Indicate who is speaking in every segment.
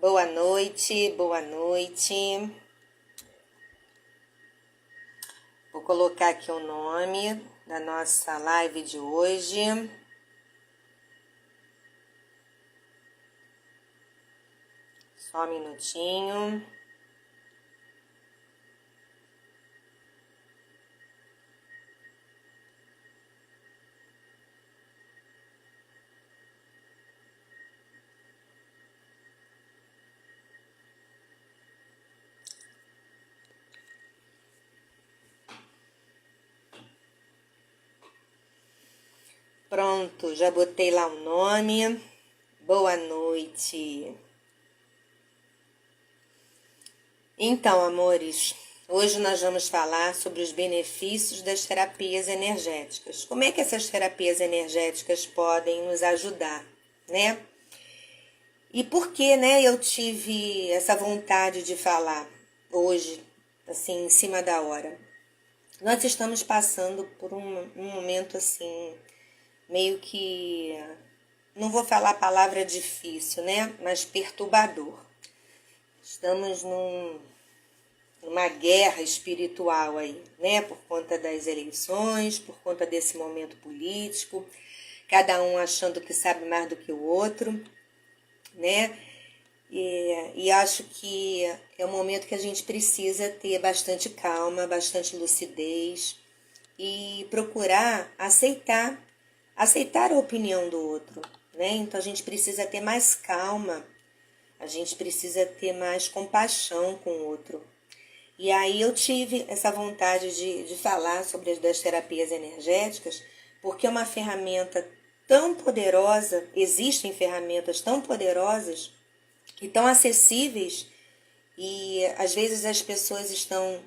Speaker 1: Boa noite, boa noite. Vou colocar aqui o nome da nossa live de hoje. Só um minutinho. Pronto, já botei lá o nome. Boa noite. Então, amores, hoje nós vamos falar sobre os benefícios das terapias energéticas. Como é que essas terapias energéticas podem nos ajudar, né? E por que, né, eu tive essa vontade de falar hoje, assim, em cima da hora? Nós estamos passando por um momento, assim, meio que, não vou falar a palavra difícil, né, mas perturbador. Estamos numa guerra espiritual aí, né, por conta das eleições, por conta desse momento político, cada um achando que sabe mais do que o outro, né? E acho que é um momento que a gente precisa ter bastante calma, bastante lucidez e procurar aceitar a opinião do outro, né? Então a gente precisa ter mais calma, a gente precisa ter mais compaixão com o outro. E aí eu tive essa vontade de falar sobre as das terapias energéticas, porque é uma ferramenta tão poderosa, existem ferramentas tão poderosas e tão acessíveis, e às vezes as pessoas estão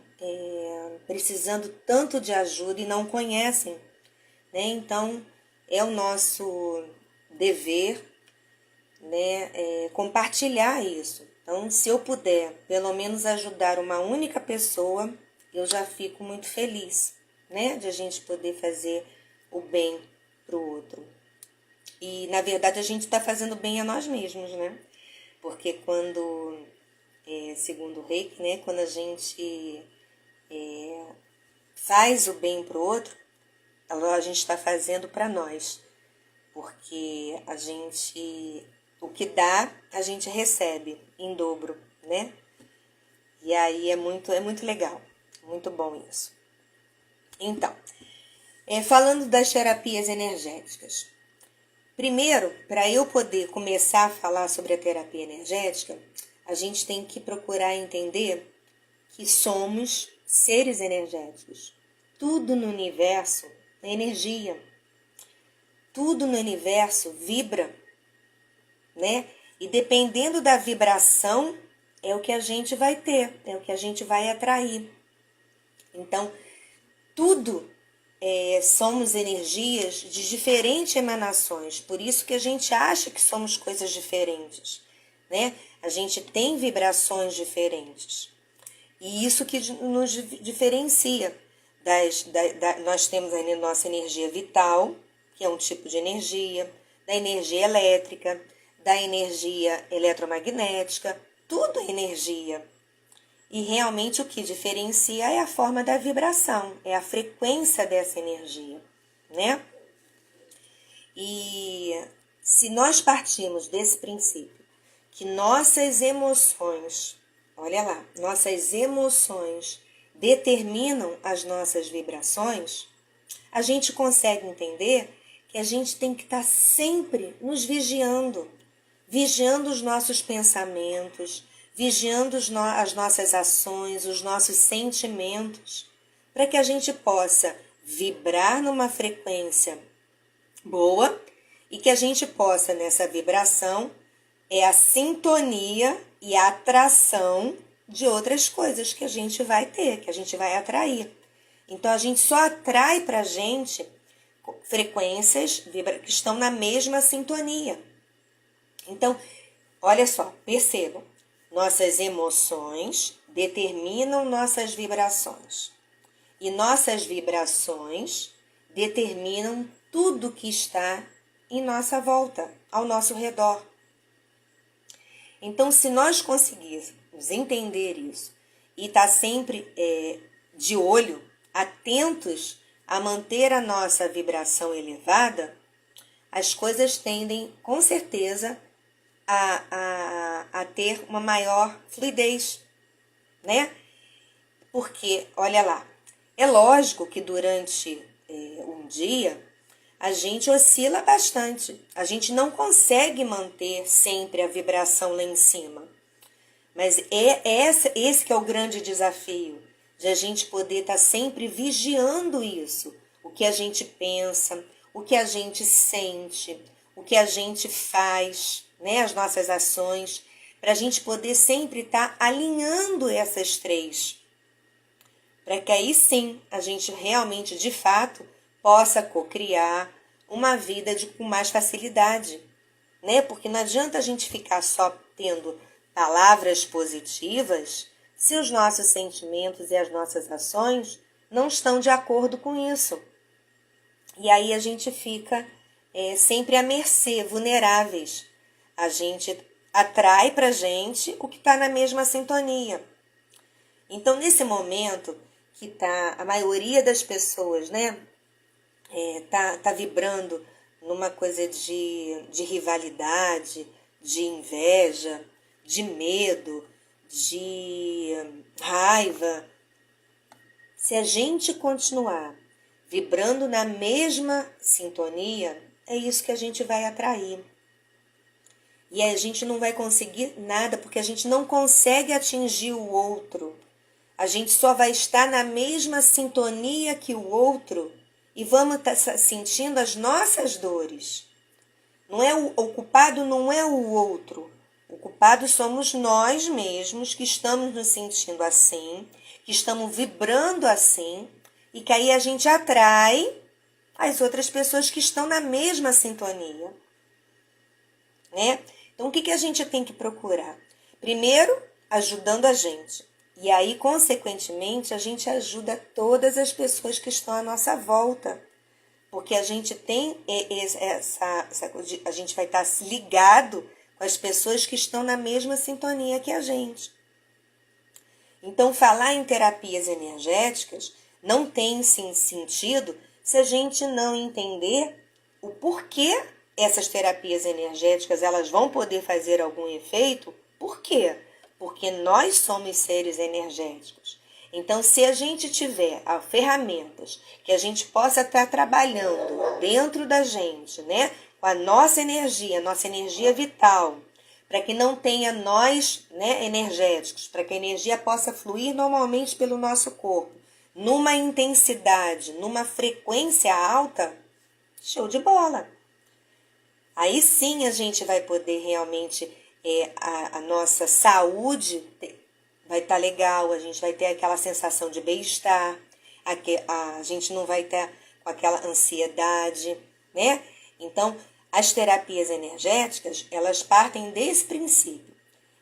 Speaker 1: precisando tanto de ajuda e não conhecem, né? Então é o nosso dever, né, compartilhar isso. Então, se eu puder pelo menos ajudar uma única pessoa, eu já fico muito feliz, né, de a gente poder fazer o bem para o outro. E na verdade a gente está fazendo bem a nós mesmos, né? Porque quando, segundo o Reiki, né, quando a gente faz o bem para o outro, a gente está fazendo para nós. Porque o que dá, a gente recebe em dobro, né? E aí é muito legal, muito bom isso. Então, falando das terapias energéticas. Primeiro, para eu poder começar a falar sobre a terapia energética, a gente tem que procurar entender que somos seres energéticos. Tudo no universo é energia. Tudo no universo vibra, né? E dependendo da vibração, é o que a gente vai ter, é o que a gente vai atrair. Então, tudo somos energias de diferentes emanações, por isso que a gente acha que somos coisas diferentes, né? A gente tem vibrações diferentes. E isso que nos diferencia. Nós temos a nossa energia vital, que é um tipo de energia, da energia elétrica, da energia eletromagnética, tudo é energia. E realmente o que diferencia é a forma da vibração, é a frequência dessa energia, né? E se nós partimos desse princípio, que nossas emoções, olha lá, nossas emoções determinam as nossas vibrações, a gente consegue entender que a gente tem que estar sempre nos vigiando os nossos pensamentos, vigiando as nossas ações, os nossos sentimentos, para que a gente possa vibrar numa frequência boa e que a gente possa, nessa vibração, a sintonia e a atração de outras coisas que a gente vai ter, que a gente vai atrair. Então, a gente só atrai para a gente frequências que estão na mesma sintonia. Então, olha só, percebam, nossas emoções determinam nossas vibrações. E nossas vibrações determinam tudo que está em nossa volta, ao nosso redor. Então, se nós conseguirmos entender isso e estar sempre de olho, atentos a manter a nossa vibração elevada, as coisas tendem, com certeza, a ter uma maior fluidez, né? Porque, olha lá, é lógico que durante um dia a gente oscila bastante. A gente não consegue manter sempre a vibração lá em cima. Mas esse que é o grande desafio, de a gente poder estar sempre vigiando isso. O que a gente pensa, o que a gente sente, o que a gente faz, né? As nossas ações, para a gente poder sempre estar alinhando essas três. Para que aí sim a gente realmente, de fato, possa cocriar uma vida com mais facilidade, né? Porque não adianta a gente ficar só tendo palavras positivas se os nossos sentimentos e as nossas ações não estão de acordo com isso. E aí a gente fica sempre à mercê, vulneráveis. A gente atrai para a gente o que está na mesma sintonia. Então, nesse momento que tá a maioria das pessoas, né, tá vibrando numa coisa de rivalidade, de inveja, de medo, de raiva. Se a gente continuar vibrando na mesma sintonia, é isso que a gente vai atrair. E a gente não vai conseguir nada, porque a gente não consegue atingir o outro. A gente só vai estar na mesma sintonia que o outro e vamos estar sentindo as nossas dores. Não é o culpado não é o outro. O culpado somos nós mesmos que estamos nos sentindo assim, que estamos vibrando assim, e que aí a gente atrai as outras pessoas que estão na mesma sintonia, né? Então, o que a gente tem que procurar? Primeiro, ajudando a gente. E aí, consequentemente, a gente ajuda todas as pessoas que estão à nossa volta. Porque a gente tem a gente vai estar ligado com as pessoas que estão na mesma sintonia que a gente. Então, falar em terapias energéticas não tem sim sentido se a gente não entender o porquê essas terapias energéticas elas vão poder fazer algum efeito. Por quê? Porque nós somos seres energéticos. Então, se a gente tiver ferramentas que a gente possa estar trabalhando dentro da gente, né, com a nossa energia vital, para que não tenha nós, né, energéticos, para que a energia possa fluir normalmente pelo nosso corpo, numa intensidade, numa frequência alta, show de bola. Aí sim a gente vai poder realmente, a nossa saúde vai estar legal, a gente vai ter aquela sensação de bem-estar, a gente não vai ter com aquela ansiedade, né? Então, as terapias energéticas, elas partem desse princípio.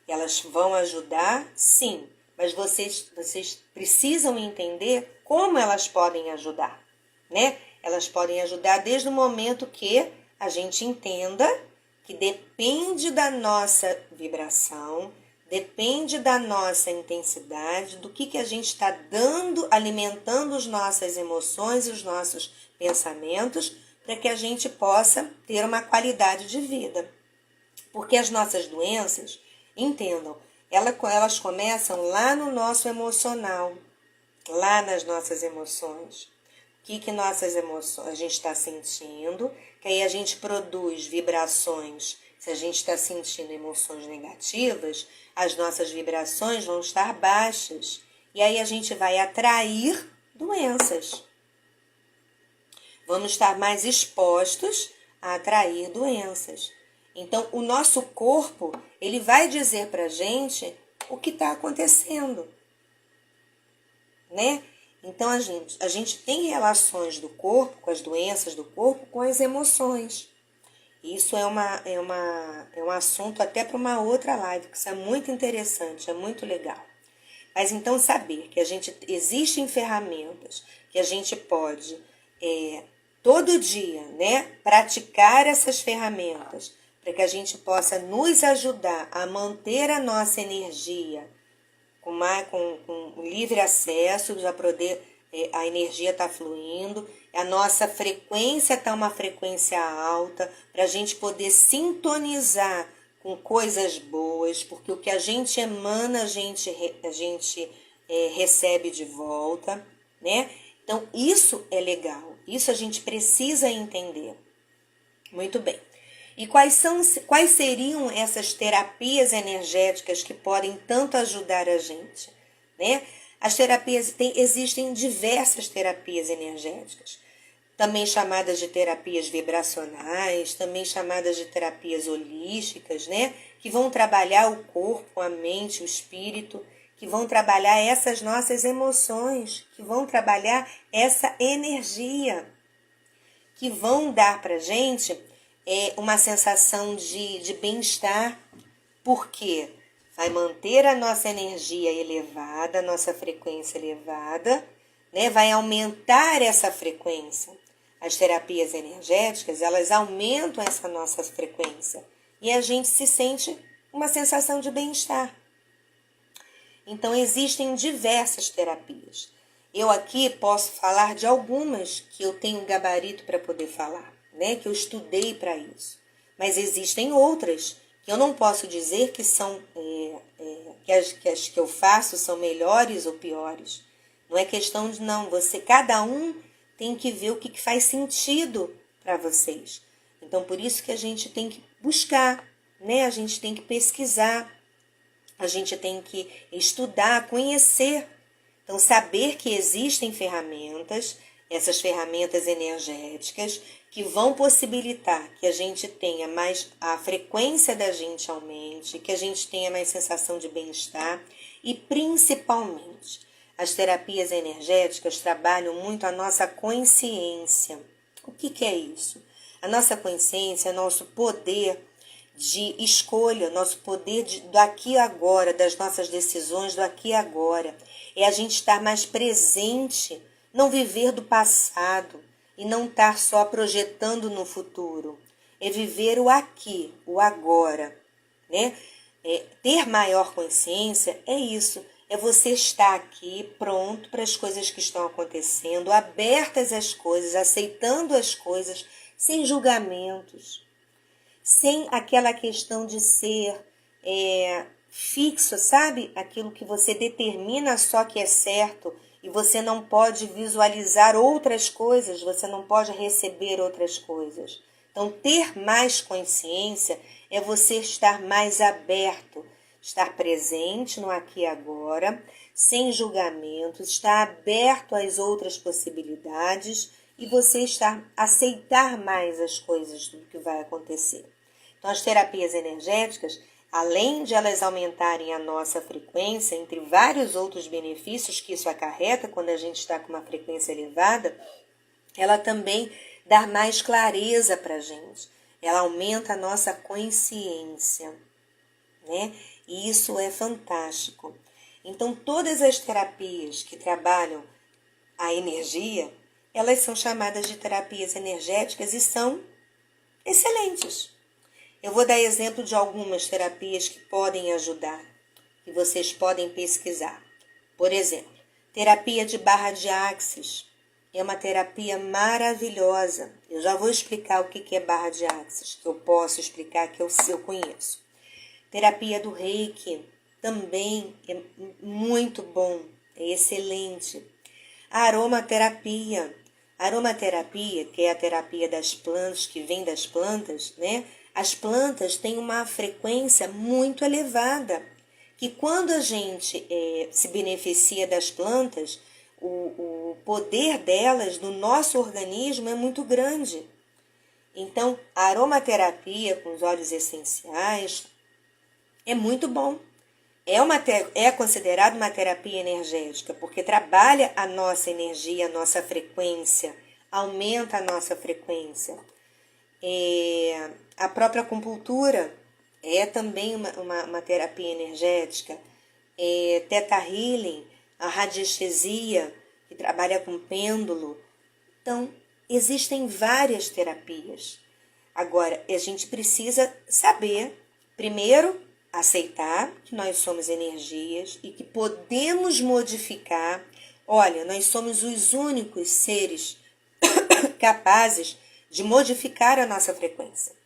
Speaker 1: Elas vão ajudar, sim, mas vocês precisam entender como elas podem ajudar, né? Elas podem ajudar desde o momento que a gente entenda que depende da nossa vibração, depende da nossa intensidade, do que a gente está dando, alimentando as nossas emoções e os nossos pensamentos, para que a gente possa ter uma qualidade de vida. Porque as nossas doenças, entendam, elas começam lá no nosso emocional, lá nas nossas emoções. O que nossas emoções a gente está sentindo, que aí a gente produz vibrações. Se a gente está sentindo emoções negativas, as nossas vibrações vão estar baixas. E aí a gente vai atrair doenças. Vamos estar mais expostos a atrair doenças. Então, o nosso corpo, ele vai dizer para a gente o que está acontecendo, né? Então, a gente tem relações do corpo, com as doenças do corpo, com as emoções. Isso é um assunto até para uma outra live, que isso é muito interessante, é muito legal. Mas então saber que existem ferramentas que a gente pode todo dia, né, praticar essas ferramentas para que a gente possa nos ajudar a manter a nossa energia com livre acesso, já poder, a energia está fluindo, a nossa frequência está uma frequência alta, para a gente poder sintonizar com coisas boas, porque o que a gente emana, a gente recebe de volta, né? Então, isso é legal, isso a gente precisa entender. Muito bem. E quais seriam essas terapias energéticas que podem tanto ajudar a gente, né? As terapias, existem diversas terapias energéticas, também chamadas de terapias vibracionais, também chamadas de terapias holísticas, né? Que vão trabalhar o corpo, a mente, o espírito, que vão trabalhar essas nossas emoções, que vão trabalhar essa energia, que vão dar pra gente uma sensação de bem-estar, porque vai manter a nossa energia elevada, a nossa frequência elevada, né? Vai aumentar essa frequência. As terapias energéticas, elas aumentam essa nossa frequência e a gente se sente uma sensação de bem-estar. Então, existem diversas terapias. Eu aqui posso falar de algumas que eu tenho gabarito para poder falar, né? Que eu estudei para isso. Mas existem outras que eu não posso dizer que são que as que eu faço são melhores ou piores. Não é questão de não. Cada um tem que ver o que faz sentido para vocês. Então, por isso que a gente tem que buscar, né? A gente tem que pesquisar, a gente tem que estudar, conhecer. Então, saber que existem ferramentas, essas ferramentas energéticas, que vão possibilitar que a gente tenha mais, a frequência da gente aumente, que a gente tenha mais sensação de bem-estar e, principalmente, as terapias energéticas trabalham muito a nossa consciência. O que é isso? A nossa consciência é nosso poder de escolha, nosso poder do aqui e agora, das nossas decisões do aqui e agora. É a gente estar mais presente, não viver do passado e não estar só projetando no futuro. É viver o aqui, o agora, né? Ter maior consciência é isso. É você estar aqui pronto para as coisas que estão acontecendo, abertas às coisas, aceitando as coisas, sem julgamentos, sem aquela questão de ser fixo, sabe? Aquilo que você determina só que é certo e você não pode visualizar outras coisas, você não pode receber outras coisas. Então, ter mais consciência é você estar mais aberto, estar presente no aqui e agora, sem julgamentos, estar aberto às outras possibilidades e você aceitar mais as coisas do que vai acontecer. Então, as terapias energéticas, além de elas aumentarem a nossa frequência, entre vários outros benefícios que isso acarreta quando a gente está com uma frequência elevada, ela também dá mais clareza para a gente. Ela aumenta a nossa consciência, né? E isso é fantástico. Então, todas as terapias que trabalham a energia, elas são chamadas de terapias energéticas e são excelentes. Eu vou dar exemplo de algumas terapias que podem ajudar, que vocês podem pesquisar. Por exemplo, terapia de barra de axis. É uma terapia maravilhosa. Eu já vou explicar o que é barra de axis, que eu posso explicar, que eu conheço. Terapia do Reiki também é muito bom, é excelente. A aromaterapia. A aromaterapia, que é a terapia das plantas, que vem das plantas, né? As plantas têm uma frequência muito elevada, que quando a gente se beneficia das plantas, o poder delas no nosso organismo é muito grande. Então, a aromaterapia com os óleos essenciais é muito bom. É considerado uma terapia energética, porque trabalha a nossa energia, a nossa frequência, aumenta a nossa frequência. A própria acupuntura é também uma terapia energética. Theta Healing, a radiestesia, que trabalha com pêndulo. Então, existem várias terapias. Agora, a gente precisa saber, primeiro, aceitar que nós somos energias e que podemos modificar. Olha, nós somos os únicos seres capazes de modificar a nossa frequência.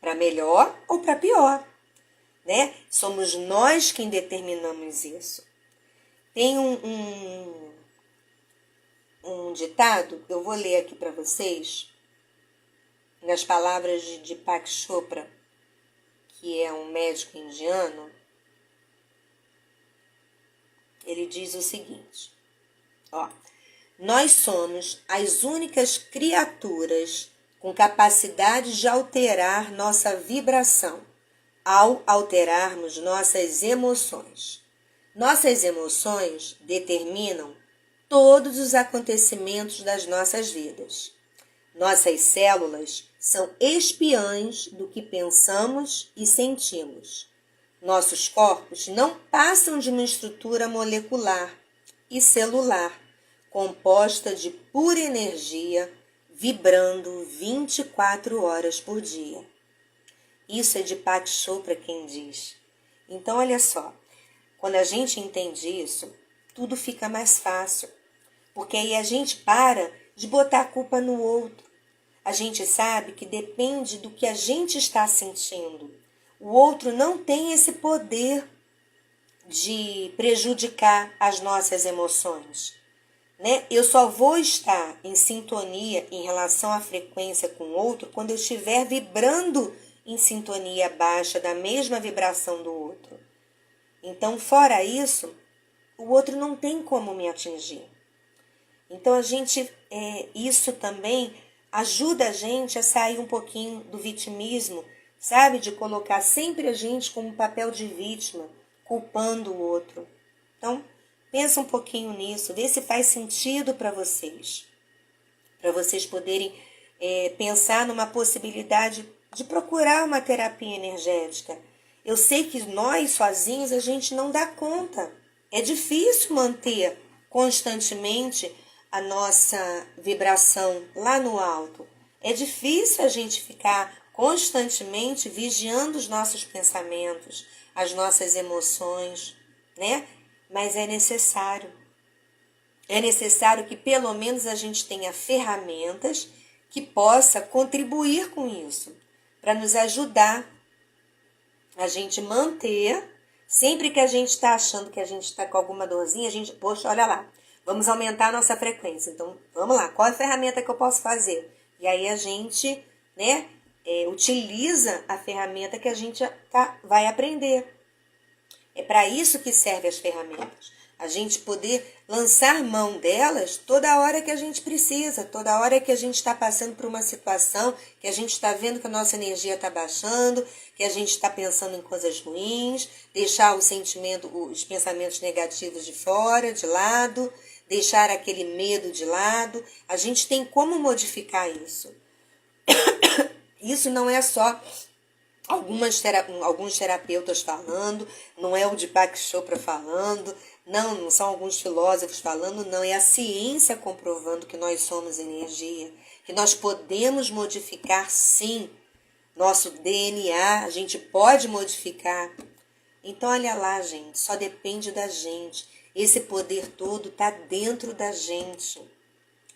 Speaker 1: Para melhor ou para pior, né? Somos nós quem determinamos isso. Tem um ditado, eu vou ler aqui para vocês, nas palavras de Deepak Chopra, que é um médico indiano. Ele diz o seguinte, ó: nós somos as únicas criaturas com capacidade de alterar nossa vibração ao alterarmos nossas emoções. Nossas emoções determinam todos os acontecimentos das nossas vidas. Nossas células são espiãs do que pensamos e sentimos. Nossos corpos não passam de uma estrutura molecular e celular, composta de pura energia, vibrando 24 horas por dia. Isso é de Deepak Chopra quem diz. Então, olha só, quando a gente entende isso, tudo fica mais fácil, porque aí a gente para de botar a culpa no outro. A gente sabe que depende do que a gente está sentindo. O outro não tem esse poder de prejudicar as nossas emoções, né? Eu só vou estar em sintonia em relação à frequência com o outro quando eu estiver vibrando em sintonia baixa da mesma vibração do outro. Então, fora isso, o outro não tem como me atingir. Então, isso também ajuda a gente a sair um pouquinho do vitimismo, sabe? De colocar sempre a gente como papel de vítima, culpando o outro. Então, pensa um pouquinho nisso, vê se faz sentido para vocês poderem pensar numa possibilidade de procurar uma terapia energética. Eu sei que nós sozinhos a gente não dá conta. É difícil manter constantemente a nossa vibração lá no alto. É difícil a gente ficar constantemente vigiando os nossos pensamentos, as nossas emoções, né? Mas é necessário. É necessário que pelo menos a gente tenha ferramentas que possa contribuir com isso, para nos ajudar a gente manter, sempre que a gente está achando que a gente está com alguma dorzinha, a gente, poxa, olha lá, vamos aumentar a nossa frequência. Então, vamos lá, qual é a ferramenta que eu posso fazer? E aí a gente, né, utiliza a ferramenta que a gente vai aprender. É para isso que servem as ferramentas. A gente poder lançar mão delas toda hora que a gente precisa, toda hora que a gente está passando por uma situação, que a gente está vendo que a nossa energia está baixando, que a gente está pensando em coisas ruins, deixar os pensamentos negativos de fora, de lado, deixar aquele medo de lado. A gente tem como modificar isso. Isso não é só alguns terapeutas falando, não é o Deepak Chopra falando, não são alguns filósofos falando, não, é a ciência comprovando que nós somos energia, que nós podemos modificar sim nosso DNA, a gente pode modificar. Então olha lá, gente, só depende da gente. Esse poder todo está dentro da gente.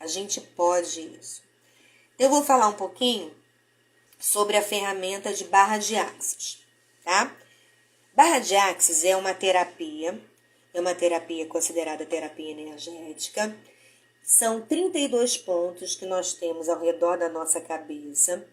Speaker 1: A gente pode isso. Então eu vou falar um pouquinho sobre a ferramenta de barra de Axis, tá? Barra de Axis é uma terapia considerada terapia energética. São 32 pontos que nós temos ao redor da nossa cabeça,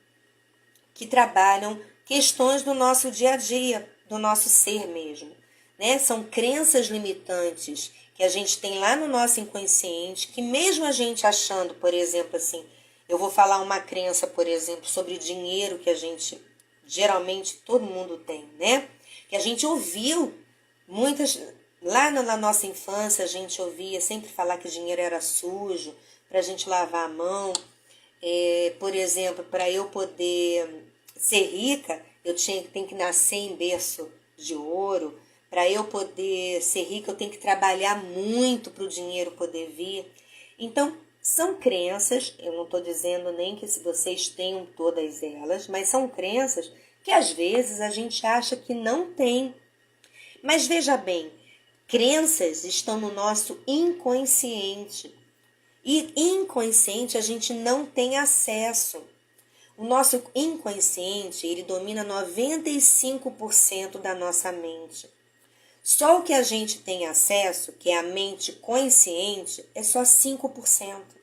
Speaker 1: que trabalham questões do nosso dia a dia, do nosso ser mesmo, né? São crenças limitantes que a gente tem lá no nosso inconsciente, que mesmo a gente achando, por exemplo, assim, eu vou falar uma crença, por exemplo, sobre dinheiro que a gente, geralmente, todo mundo tem, né? Que a gente ouviu lá na nossa infância, a gente ouvia sempre falar que dinheiro era sujo, para a gente lavar a mão. Por exemplo, para eu poder ser rica, tenho que nascer em berço de ouro. Para eu poder ser rica, eu tenho que trabalhar muito para o dinheiro poder vir. Então, São crenças, eu não estou dizendo nem que vocês tenham todas elas, mas são crenças que às vezes a gente acha que não tem. Mas veja bem, crenças estão no nosso inconsciente. E inconsciente a gente não tem acesso. O nosso inconsciente, ele domina 95% da nossa mente. Só o que a gente tem acesso, que é a mente consciente, é só 5%.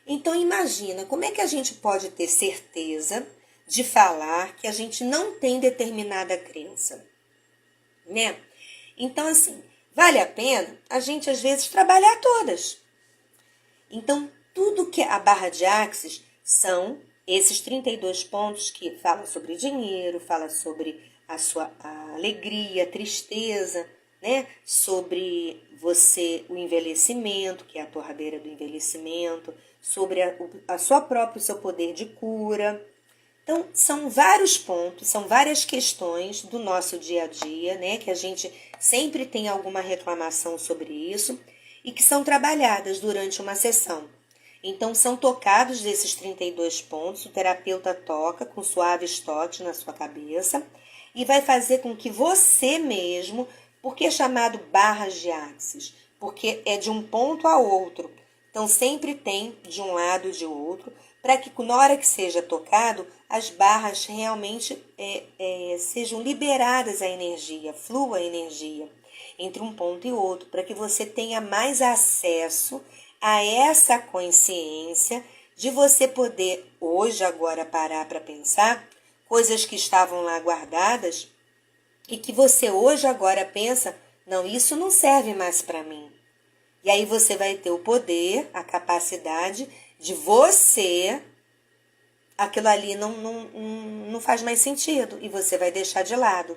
Speaker 1: Então imagina, como é que a gente pode ter certeza de falar que a gente não tem determinada crença, né? Então assim, vale a pena a gente às vezes trabalhar todas. Então tudo que a barra de Axis são esses 32 pontos que fala sobre dinheiro, fala sobre a alegria, tristeza, né? Sobre o envelhecimento, que é a torradeira do envelhecimento, sobre o seu poder de cura. Então, são vários pontos, são várias questões do nosso dia a dia, né? Que a gente sempre tem alguma reclamação sobre isso e que são trabalhadas durante uma sessão. Então, são tocados desses 32 pontos, o terapeuta toca com suaves toques na sua cabeça e vai fazer com que você mesmo, porque é chamado barras de Axis, porque é de um ponto a outro, então sempre tem de um lado e de outro, para que na hora que seja tocado, as barras realmente sejam liberadas a energia, flua a energia entre um ponto e outro, para que você tenha mais acesso a essa consciência de você poder hoje, agora, parar para pensar coisas que estavam lá guardadas e que você hoje, agora pensa, não, isso não serve mais para mim. E aí você vai ter o poder, a capacidade de você, aquilo ali não faz mais sentido e você vai deixar de lado.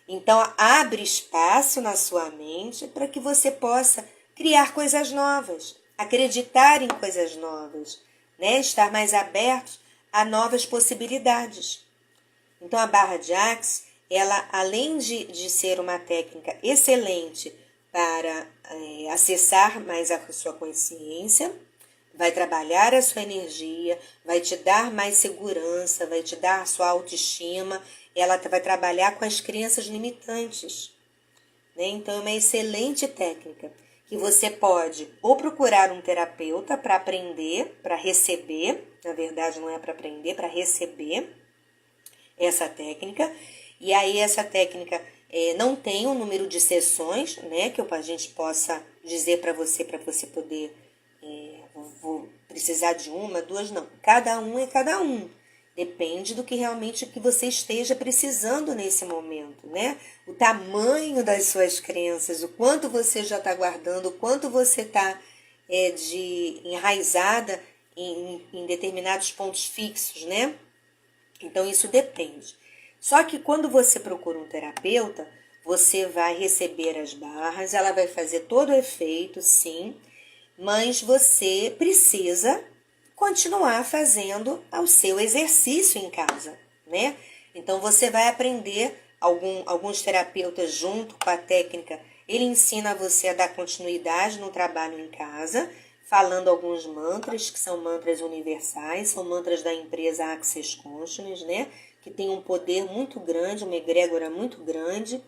Speaker 1: Então, abre espaço na sua mente para que você possa criar coisas novas, acreditar em coisas novas, né? Estar mais aberto a novas possibilidades. Então, a barra de Axis, ela, além de ser uma técnica excelente para acessar mais a sua consciência, vai trabalhar a sua energia, vai te dar mais segurança, vai te dar a sua autoestima, ela vai trabalhar com as crenças limitantes, né? Então, é uma excelente técnica que você pode ou procurar um terapeuta para aprender, para receber, na verdade não é para aprender, para receber essa técnica. E aí essa técnica não tem um número de sessões, né, que a gente possa dizer para você poder, vou precisar de uma, duas, não. Cada um é cada um. Depende do que realmente que você esteja precisando nesse momento, né? O tamanho das suas crenças, o quanto você já está guardando, o quanto você está enraizada em determinados pontos fixos, né? Então, isso depende. Só que quando você procura um terapeuta, você vai receber as barras, ela vai fazer todo o efeito, sim, mas você precisa continuar fazendo o seu exercício em casa, né? Então, você vai aprender, alguns terapeutas junto com a técnica, ele ensina você a dar continuidade no trabalho em casa, falando alguns mantras, que são mantras universais, são mantras da empresa Access Consciousness, né? Que tem um poder muito grande, uma egrégora muito grande.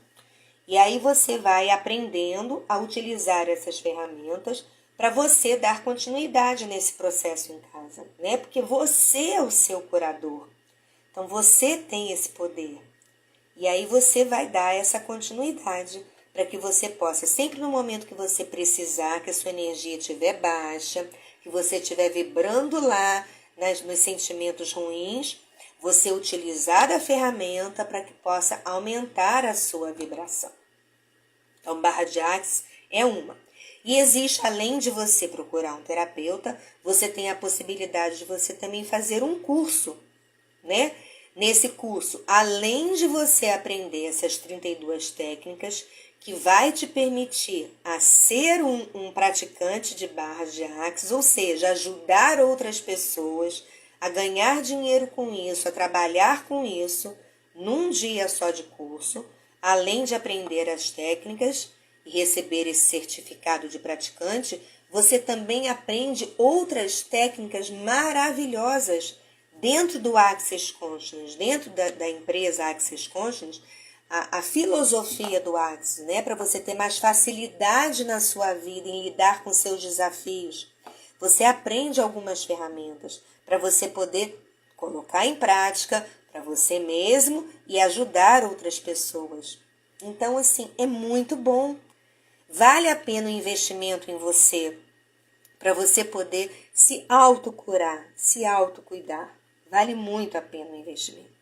Speaker 1: E aí você vai aprendendo a utilizar essas ferramentas para você dar continuidade nesse processo em casa, né? Porque você é o seu curador. Então, você tem esse poder. E aí você vai dar essa continuidade para que você possa, sempre no momento que você precisar, que a sua energia estiver baixa, que você estiver vibrando lá nos sentimentos ruins, você utilizar a ferramenta para que possa aumentar a sua vibração. Então, barra de Axis é uma. E existe, além de você procurar um terapeuta, você tem a possibilidade de você também fazer um curso, né? Nesse curso, além de você aprender essas 32 técnicas, que vai te permitir a ser um praticante de barras de Axis, ou seja, ajudar outras pessoas a ganhar dinheiro com isso, a trabalhar com isso, num dia só de curso, além de aprender as técnicas e receber esse certificado de praticante, você também aprende outras técnicas maravilhosas dentro do Access Consciousness, dentro da empresa Access Consciousness, a filosofia do Access, né? Para você ter mais facilidade na sua vida em lidar com seus desafios. Você aprende algumas ferramentas para você poder colocar em prática para você mesmo e ajudar outras pessoas. Então, assim, é muito bom. Vale a pena o investimento em você para você poder se autocurar, se autocuidar. Vale muito a pena o investimento.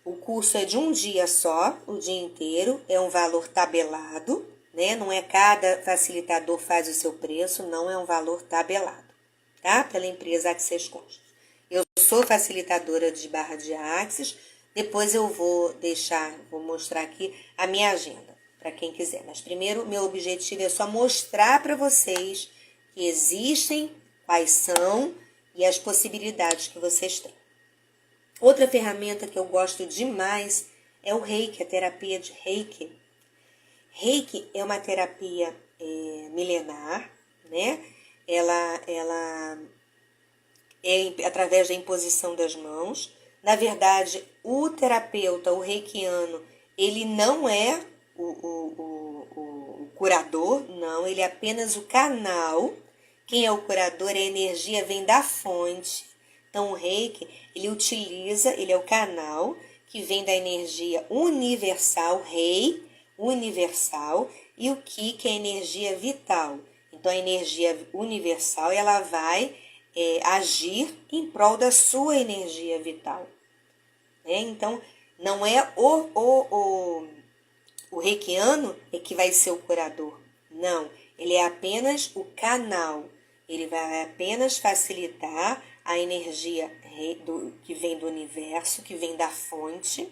Speaker 1: O curso é de um dia só, o dia inteiro, é um valor tabelado, né? Não é cada facilitador faz o seu preço, não é um valor tabelado, tá? Pela empresa Access Consciousness. Eu sou facilitadora de barra de Access, depois eu vou mostrar aqui a minha agenda, para quem quiser. Mas primeiro, meu objetivo é só mostrar para vocês que existem, quais são e as possibilidades que vocês têm. Outra ferramenta que eu gosto demais é o Reiki, a terapia de Reiki. Reiki é uma terapia milenar, né? Ela é através da imposição das mãos. Na verdade, o terapeuta, o reikiano, ele não é o curador, não, ele é apenas o canal. Quem é o curador, a energia vem da fonte. Então, o Reiki, ele é o canal que vem da energia universal, Rei, universal, e o Ki, que é a energia vital. Então, a energia universal, ela vai agir em prol da sua energia vital. Né? Então, não é o reikiano que vai ser o curador. Não, ele é apenas o canal. Ele vai apenas facilitar a energia que vem do universo, que vem da fonte,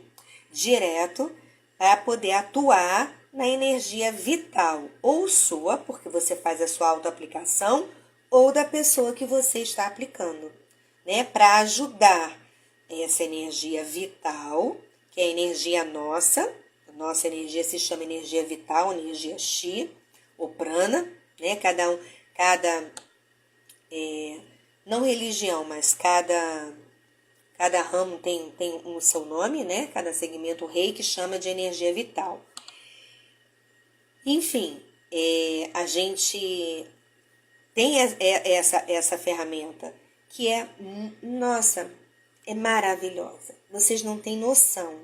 Speaker 1: direto, para poder atuar na energia vital, ou sua, porque você faz a sua autoaplicação, ou da pessoa que você está aplicando, né? Para ajudar essa energia vital, que é a energia nossa. A nossa energia se chama energia vital, energia Chi, ou prana, né? Não religião, mas cada ramo tem o seu nome, né? Cada segmento Reiki chama de energia vital. Enfim, a gente tem essa ferramenta que nossa, é maravilhosa. Vocês não têm noção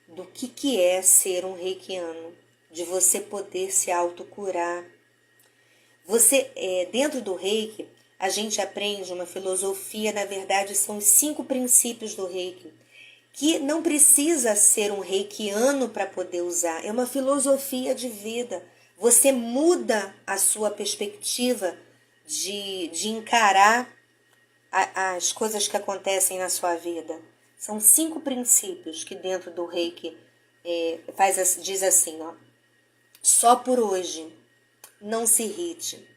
Speaker 1: do que é ser um reikiano, de você poder se autocurar. Dentro do Reiki, a gente aprende uma filosofia, na verdade são os 5 princípios do Reiki, que não precisa ser um reikiano para poder usar, é uma filosofia de vida. Você muda a sua perspectiva de encarar as coisas que acontecem na sua vida. São 5 princípios que dentro do Reiki diz assim, ó: só por hoje, não se irrite.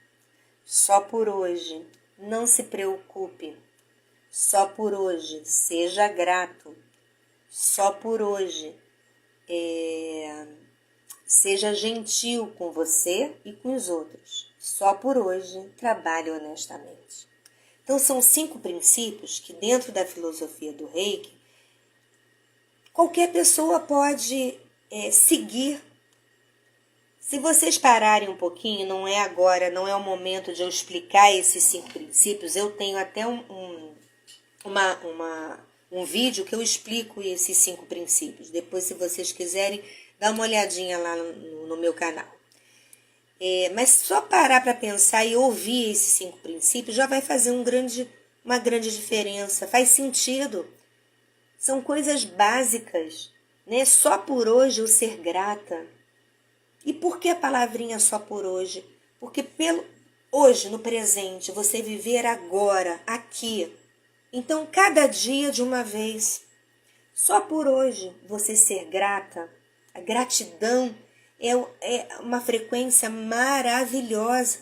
Speaker 1: Só por hoje, não se preocupe. Só por hoje, seja grato. Só por hoje, seja gentil com você e com os outros. Só por hoje, trabalhe honestamente. Então, são 5 princípios que dentro da filosofia do Reiki, qualquer pessoa pode seguir. Se vocês pararem um pouquinho, não é agora, não é o momento de eu explicar esses 5 princípios. Eu tenho até um vídeo que eu explico esses 5 princípios. Depois, se vocês quiserem, dá uma olhadinha lá no meu canal. Mas só parar para pensar e ouvir esses 5 princípios já vai fazer uma grande diferença. Faz sentido. São coisas básicas, né? Só por hoje eu ser grata. E por que a palavrinha só por hoje? Porque hoje, no presente, você viver agora, aqui. Então, cada dia de uma vez. Só por hoje você ser grata. A gratidão é uma frequência maravilhosa.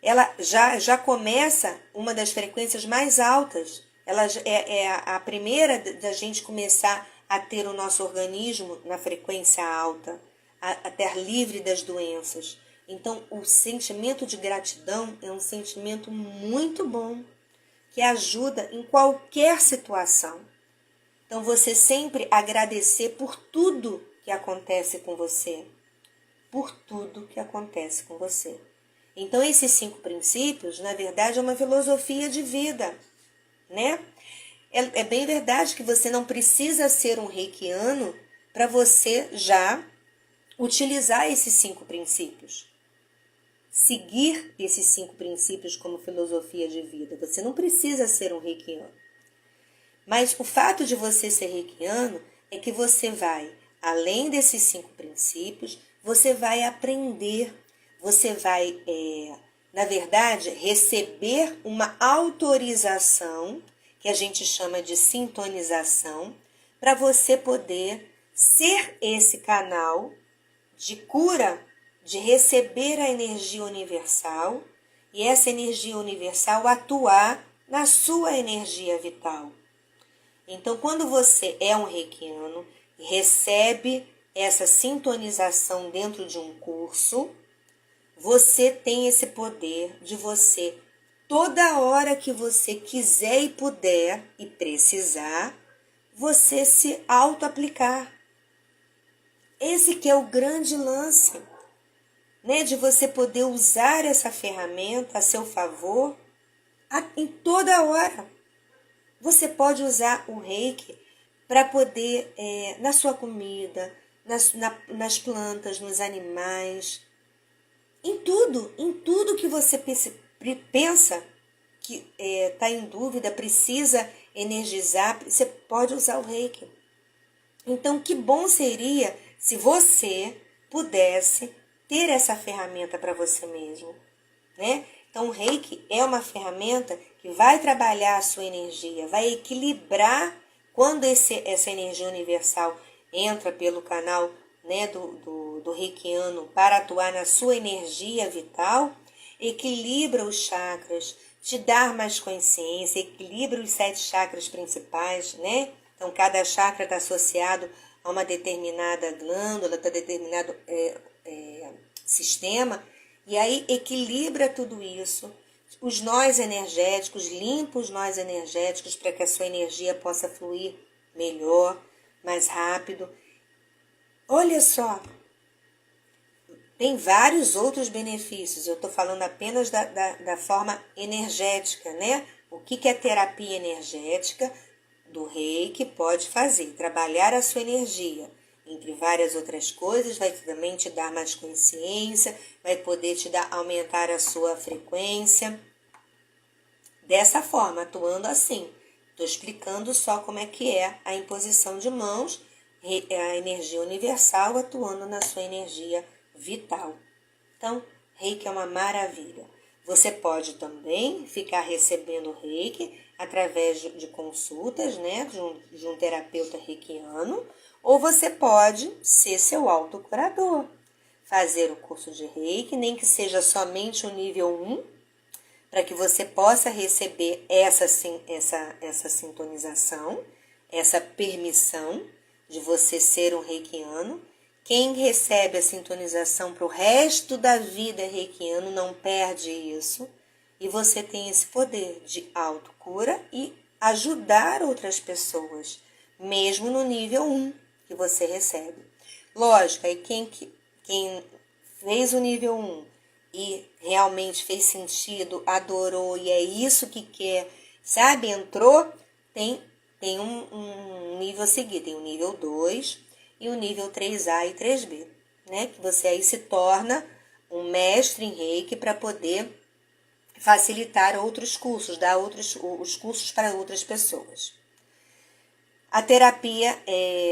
Speaker 1: Ela já começa uma das frequências mais altas. Ela é a primeira da gente começar a ter o nosso organismo na frequência alta. A ter livre das doenças. Então, o sentimento de gratidão é um sentimento muito bom, que ajuda em qualquer situação. Então, você sempre agradecer por tudo que acontece com você. Por tudo que acontece com você. Então, esses 5 princípios, na verdade, é uma filosofia de vida, né? É bem verdade que você não precisa ser um reikiano para você já utilizar esses 5 princípios. Seguir esses 5 princípios como filosofia de vida. Você não precisa ser um reikiano. Mas o fato de você ser reikiano é que você vai, além desses 5 princípios, você vai aprender, você vai, na verdade, receber uma autorização, que a gente chama de sintonização, para você poder ser esse canal de cura, de receber a energia universal e essa energia universal atuar na sua energia vital. Então, quando você é um reikiano e recebe essa sintonização dentro de um curso, você tem esse poder de você, toda hora que você quiser e puder e precisar, você se auto-aplicar. Esse que é o grande lance, né? De você poder usar essa ferramenta a seu favor em toda hora. Você pode usar o reiki para poder, na sua comida, nas plantas, nos animais, em tudo que você pensa que está em dúvida, precisa energizar, você pode usar o reiki. Então, que bom seria se você pudesse ter essa ferramenta para você mesmo, né? Então, o reiki é uma ferramenta que vai trabalhar a sua energia, vai equilibrar quando essa energia universal entra pelo canal, né, do reikiano para atuar na sua energia vital, equilibra os chakras, te dá mais consciência, equilibra os 7 chakras principais, né? Então, cada chakra está associado a uma determinada glândula, a determinado sistema, e aí equilibra tudo isso, os nós energéticos, limpa os nós energéticos para que a sua energia possa fluir melhor, mais rápido. Olha só, tem vários outros benefícios, eu estou falando apenas da forma energética, né? O que é terapia energética do reiki pode fazer? Trabalhar a sua energia. Entre várias outras coisas, vai também te dar mais consciência, vai poder aumentar a sua frequência. Dessa forma, atuando assim. Estou explicando só como é que é a imposição de mãos, a energia universal atuando na sua energia vital. Então, reiki é uma maravilha. Você pode também ficar recebendo reiki através de consultas, né, de um terapeuta reikiano, ou você pode ser seu autocurador, fazer o curso de reiki, nem que seja somente o nível 1, para que você possa receber essa sintonização, essa permissão de você ser um reikiano. Quem recebe a sintonização para o resto da vida reikiano não perde isso. E você tem esse poder de autocura e ajudar outras pessoas, mesmo no nível 1 que você recebe. Lógico, aí quem fez o nível 1 e realmente fez sentido, adorou e é isso que quer, sabe, entrou, tem um nível a seguir, tem o nível 2 e o nível 3A e 3B, né? Que você aí se torna um mestre em reiki para poder facilitar outros cursos, dar os cursos para outras pessoas. A terapia,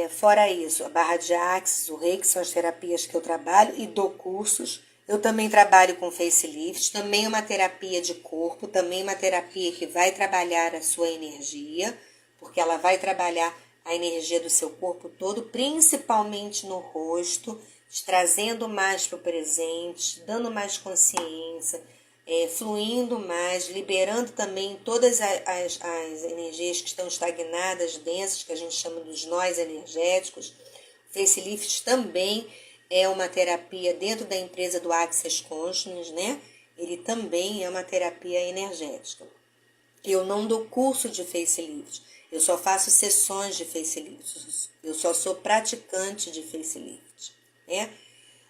Speaker 1: fora isso, a barra de axis, o reiki, são as terapias que eu trabalho e dou cursos. Eu também trabalho com facelift, também uma terapia de corpo, também uma terapia que vai trabalhar a sua energia, porque ela vai trabalhar a energia do seu corpo todo, principalmente no rosto, te trazendo mais para o presente, dando mais consciência, fluindo mais, liberando também todas as energias que estão estagnadas, densas, que a gente chama dos nós energéticos. O facelift também é uma terapia dentro da empresa do Access Consciousness, né? Ele também é uma terapia energética. Eu não dou curso de facelift, eu só faço sessões de facelift, eu só sou praticante de facelift, né?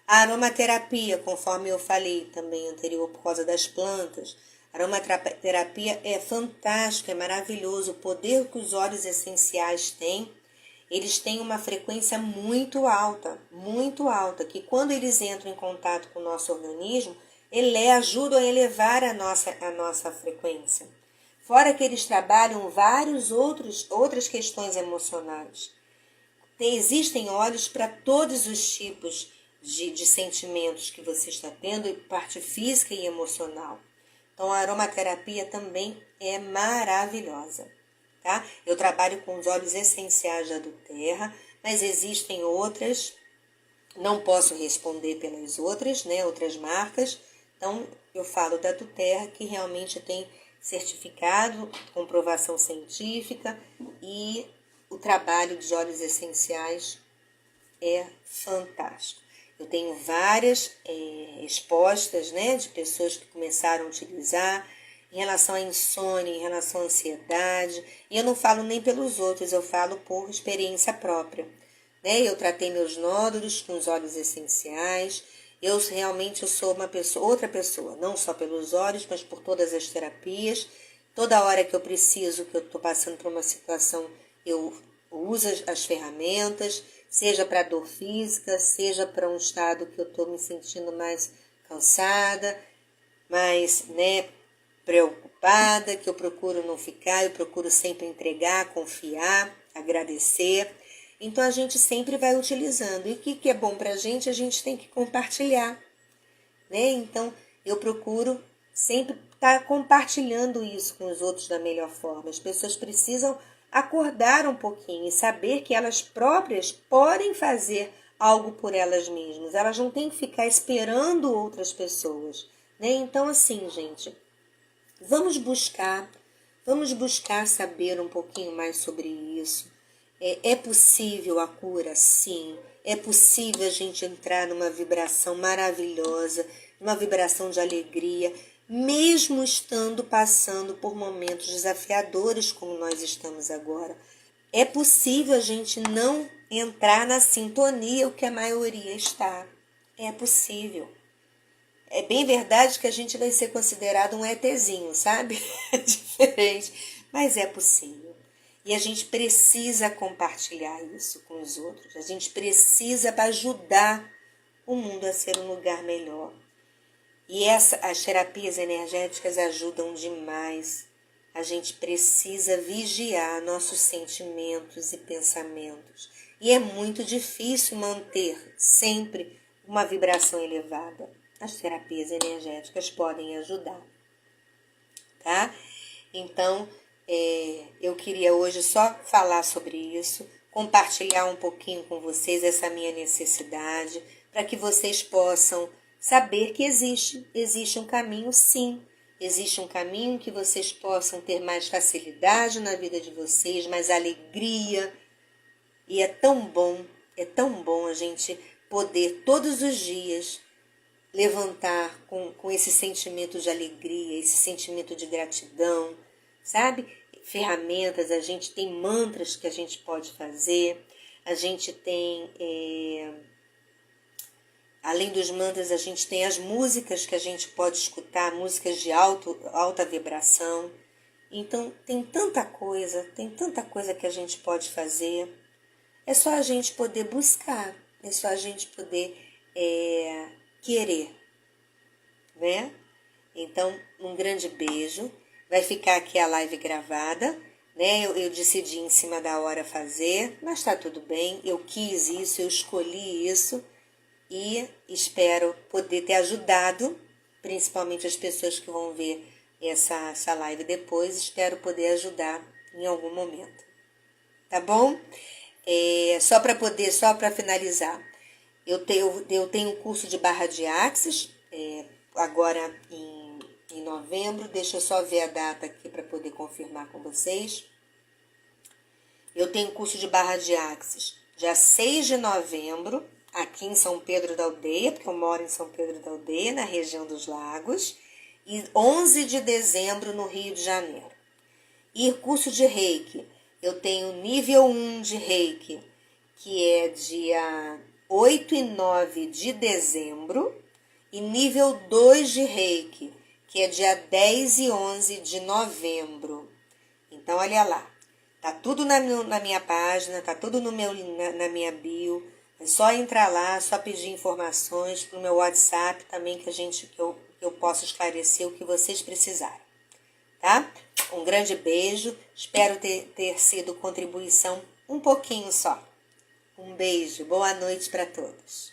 Speaker 1: A aromaterapia, conforme eu falei também anterior por causa das plantas, a aromaterapia é fantástico, é maravilhoso, o poder que os óleos essenciais têm. Eles têm uma frequência muito alta, que quando eles entram em contato com o nosso organismo, ajudam a elevar a nossa frequência. Fora que eles trabalham outras questões emocionais. Existem óleos para todos os tipos de sentimentos que você está tendo, parte física e emocional. Então, a aromaterapia também é maravilhosa. Tá? Eu trabalho com os óleos essenciais da doTERRA, mas existem outras, não posso responder pelas outras, né, outras marcas. Então, eu falo da doTERRA, que realmente tem certificado, comprovação científica, e o trabalho de óleos essenciais é fantástico. Eu tenho várias respostas, né, de pessoas que começaram a utilizar em relação à insônia, em relação à ansiedade. E eu não falo nem pelos outros, eu falo por experiência própria. Né? Eu tratei meus nódulos com os óleos essenciais. Eu sou outra pessoa, não só pelos óleos, mas por todas as terapias. Toda hora que eu preciso, que eu estou passando por uma situação, eu uso as ferramentas, seja para dor física, seja para um estado que eu estou me sentindo mais cansada, mais, né, preocupada, que eu procuro não ficar, eu procuro sempre entregar, confiar, agradecer. Então, a gente sempre vai utilizando. E o que é bom para a gente tem que compartilhar. Né? Então, eu procuro sempre estar compartilhando isso com os outros da melhor forma. As pessoas precisam acordar um pouquinho e saber que elas próprias podem fazer algo por elas mesmas. Elas não têm que ficar esperando outras pessoas. Né? Então, assim, gente, vamos buscar saber um pouquinho mais sobre isso. É possível a cura? Sim. É possível a gente entrar numa vibração maravilhosa, numa vibração de alegria, mesmo passando por momentos desafiadores como nós estamos agora. É possível a gente não entrar na sintonia o que a maioria está. É possível. É bem verdade que a gente vai ser considerado um ETzinho, sabe? É diferente, mas é possível. E a gente precisa compartilhar isso com os outros. A gente precisa ajudar o mundo a ser um lugar melhor. E as terapias energéticas ajudam demais. A gente precisa vigiar nossos sentimentos e pensamentos. E é muito difícil manter sempre uma vibração elevada. As terapias energéticas podem ajudar, tá? Então, eu queria hoje só falar sobre isso, compartilhar um pouquinho com vocês essa minha necessidade, para que vocês possam saber que existe um caminho, sim. Existe um caminho que vocês possam ter mais facilidade na vida de vocês, mais alegria. E é tão bom a gente poder todos os dias levantar com esse sentimento de alegria, esse sentimento de gratidão, sabe? Ferramentas, a gente tem mantras que a gente pode fazer, a gente tem, além dos mantras, a gente tem as músicas que a gente pode escutar, músicas de alta vibração. Então, tem tanta coisa que a gente pode fazer. É só a gente poder buscar, é só a gente poder querer, né? Então, um grande beijo. Vai ficar aqui a live gravada, né? Eu decidi em cima da hora fazer, mas tá tudo bem. Eu quis isso, eu escolhi isso e espero poder ter ajudado, principalmente as pessoas que vão ver essa live depois. Espero poder ajudar em algum momento, tá bom? Só para finalizar, eu tenho um curso de barra de axis, agora em novembro. Deixa eu só ver a data aqui para poder confirmar com vocês. Eu tenho curso de barra de axis dia 6 de novembro, aqui em São Pedro da Aldeia, porque eu moro em São Pedro da Aldeia, na região dos Lagos, e 11 de dezembro no Rio de Janeiro. E curso de Reiki, eu tenho nível 1 de Reiki, que é dia 8 e 9 de dezembro, e nível 2 de Reiki, que é dia 10 e 11 de novembro. Então, olha lá, tá tudo na minha página, tá tudo na minha bio. É só entrar lá, só pedir informações pro meu WhatsApp também, que eu posso esclarecer o que vocês precisarem, tá? Um grande beijo, espero ter sido contribuição um pouquinho só. Um beijo, boa noite para todos.